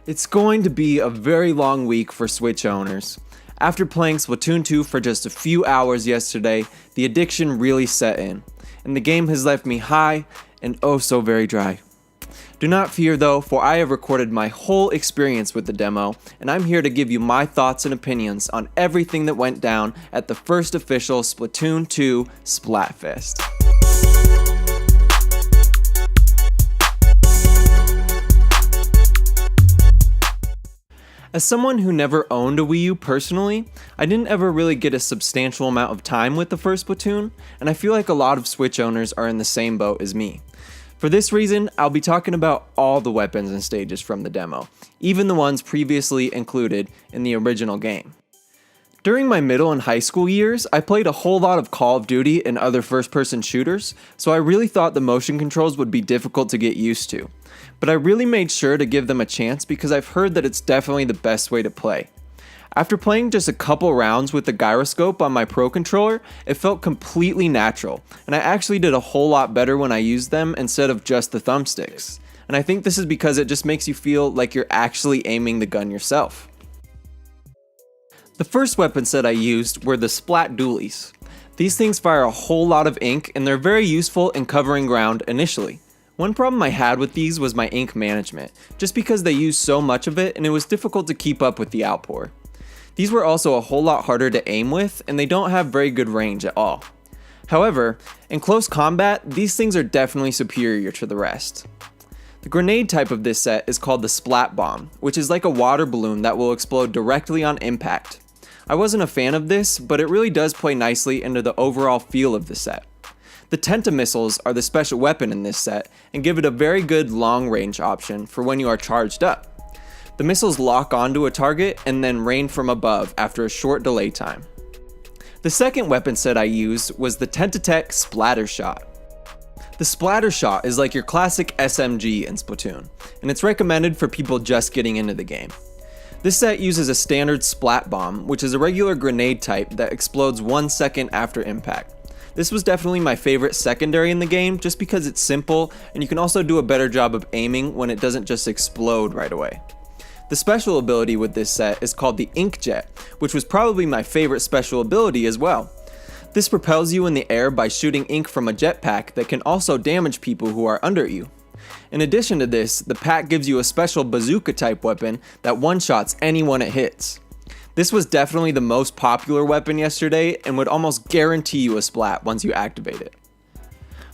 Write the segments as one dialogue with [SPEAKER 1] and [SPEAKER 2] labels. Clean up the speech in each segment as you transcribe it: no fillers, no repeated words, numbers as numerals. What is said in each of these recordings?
[SPEAKER 1] It's going to be a very long week for Switch owners. After playing Splatoon 2 for just a few hours yesterday, the addiction really set in, and the game has left me high and oh so very dry. Do not fear though, for I have recorded my whole experience with the demo, and I'm here to give you my thoughts and opinions on everything that went down at the first official Splatoon 2 Splatfest. As someone who never owned a Wii U personally, I didn't ever really get a substantial amount of time with the first Splatoon, and I feel like a lot of Switch owners are in the same boat as me. For this reason, I'll be talking about all the weapons and stages from the demo, even the ones previously included in the original game. During my middle and high school years, I played a whole lot of Call of Duty and other first-person shooters, so I really thought the motion controls would be difficult to get used to. But I really made sure to give them a chance because I've heard that it's definitely the best way to play. After playing just a couple rounds with the gyroscope on my Pro Controller, it felt completely natural, and I actually did a whole lot better when I used them instead of just the thumbsticks. And I think this is because it just makes you feel like you're actually aiming the gun yourself. The first weapon set I used were the Splat Dualies. These things fire a whole lot of ink and they're very useful in covering ground initially. One problem I had with these was my ink management, just because they use so much of it and it was difficult to keep up with the outpour. These were also a whole lot harder to aim with and they don't have very good range at all. However, in close combat, these things are definitely superior to the rest. The grenade type of this set is called the Splat Bomb, which is like a water balloon that will explode directly on impact. I wasn't a fan of this, but it really does play nicely into the overall feel of the set. The Tenta missiles are the special weapon in this set and give it a very good long range option for when you are charged up. The missiles lock onto a target and then rain from above after a short delay time. The second weapon set I used was the Tentatech Splatshot. The Splatshot is like your classic SMG in Splatoon, and it's recommended for people just getting into the game. This set uses a standard Splat Bomb, which is a regular grenade type that explodes 1 second after impact. This was definitely my favorite secondary in the game just because it's simple and you can also do a better job of aiming when it doesn't just explode right away. The special ability with this set is called the Inkjet, which was probably my favorite special ability as well. This propels you in the air by shooting ink from a jetpack that can also damage people who are under you. In addition to this, the pack gives you a special bazooka type weapon that one-shots anyone it hits. This was definitely the most popular weapon yesterday and would almost guarantee you a splat once you activate it.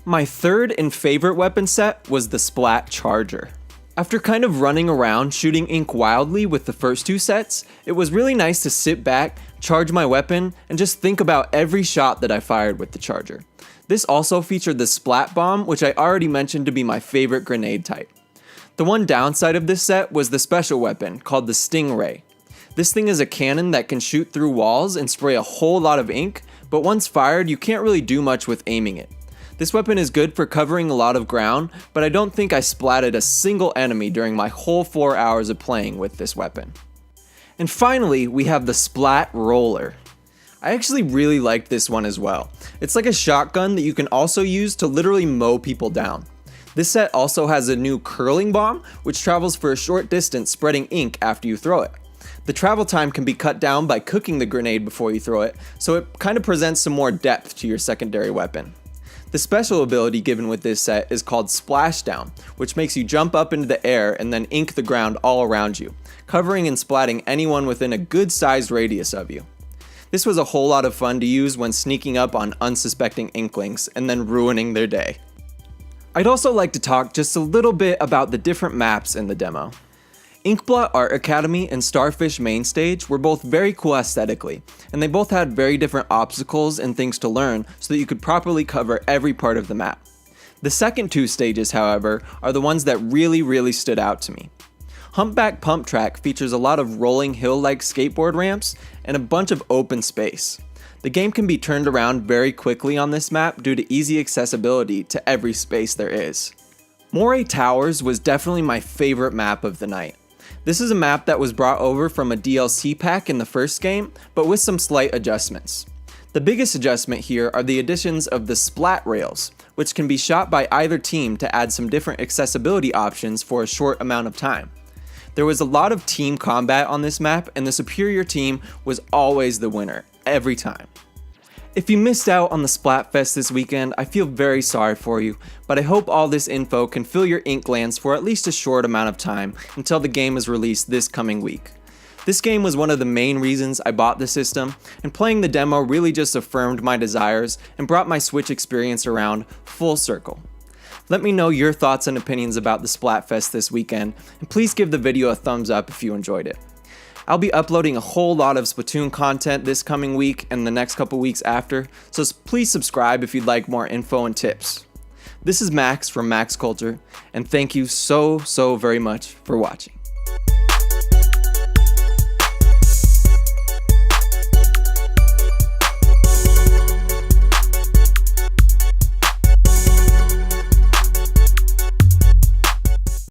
[SPEAKER 1] My third and favorite weapon set was the Splat Charger. After kind of running around shooting ink wildly with the first two sets, it was really nice to sit back, charge my weapon, and just think about every shot that I fired with the charger. This also featured the Splat Bomb, which I already mentioned to be my favorite grenade type. The one downside of this set was the special weapon called the Stingray. This thing is a cannon that can shoot through walls and spray a whole lot of ink, but once fired you can't really do much with aiming it. This weapon is good for covering a lot of ground, but I don't think I splatted a single enemy during my whole 4 hours of playing with this weapon. And finally, we have the Splat Roller. I actually really liked this one as well. It's like a shotgun that you can also use to literally mow people down. This set also has a new curling bomb, which travels for a short distance spreading ink after you throw it. The travel time can be cut down by cooking the grenade before you throw it, so it kind of presents some more depth to your secondary weapon. The special ability given with this set is called Splashdown, which makes you jump up into the air and then ink the ground all around you, covering and splatting anyone within a good sized radius of you. This was a whole lot of fun to use when sneaking up on unsuspecting inklings and then ruining their day. I'd also like to talk just a little bit about the different maps in the demo. Inkblot Art Academy and Starfish Main Stage were both very cool aesthetically, and they both had very different obstacles and things to learn so that you could properly cover every part of the map. The second two stages, however, are the ones that really stood out to me. Humpback Pump Track features a lot of rolling hill-like skateboard ramps and a bunch of open space. The game can be turned around very quickly on this map due to easy accessibility to every space there is. Moray Towers was definitely my favorite map of the night. This is a map that was brought over from a DLC pack in the first game, but with some slight adjustments. The biggest adjustment here are the additions of the Splat Rails, which can be shot by either team to add some different accessibility options for a short amount of time. There was a lot of team combat on this map, and the superior team was always the winner, every time. If you missed out on the Splatfest this weekend, I feel very sorry for you, but I hope all this info can fill your ink glands for at least a short amount of time until the game is released this coming week. This game was one of the main reasons I bought the system, and playing the demo really just affirmed my desires and brought my Switch experience around full circle. Let me know your thoughts and opinions about the Splatfest this weekend, and please give the video a thumbs up if you enjoyed it. I'll be uploading a whole lot of Splatoon content this coming week and the next couple weeks after, so please subscribe if you'd like more info and tips. This is Max from Max Culture, and thank you so very much for watching.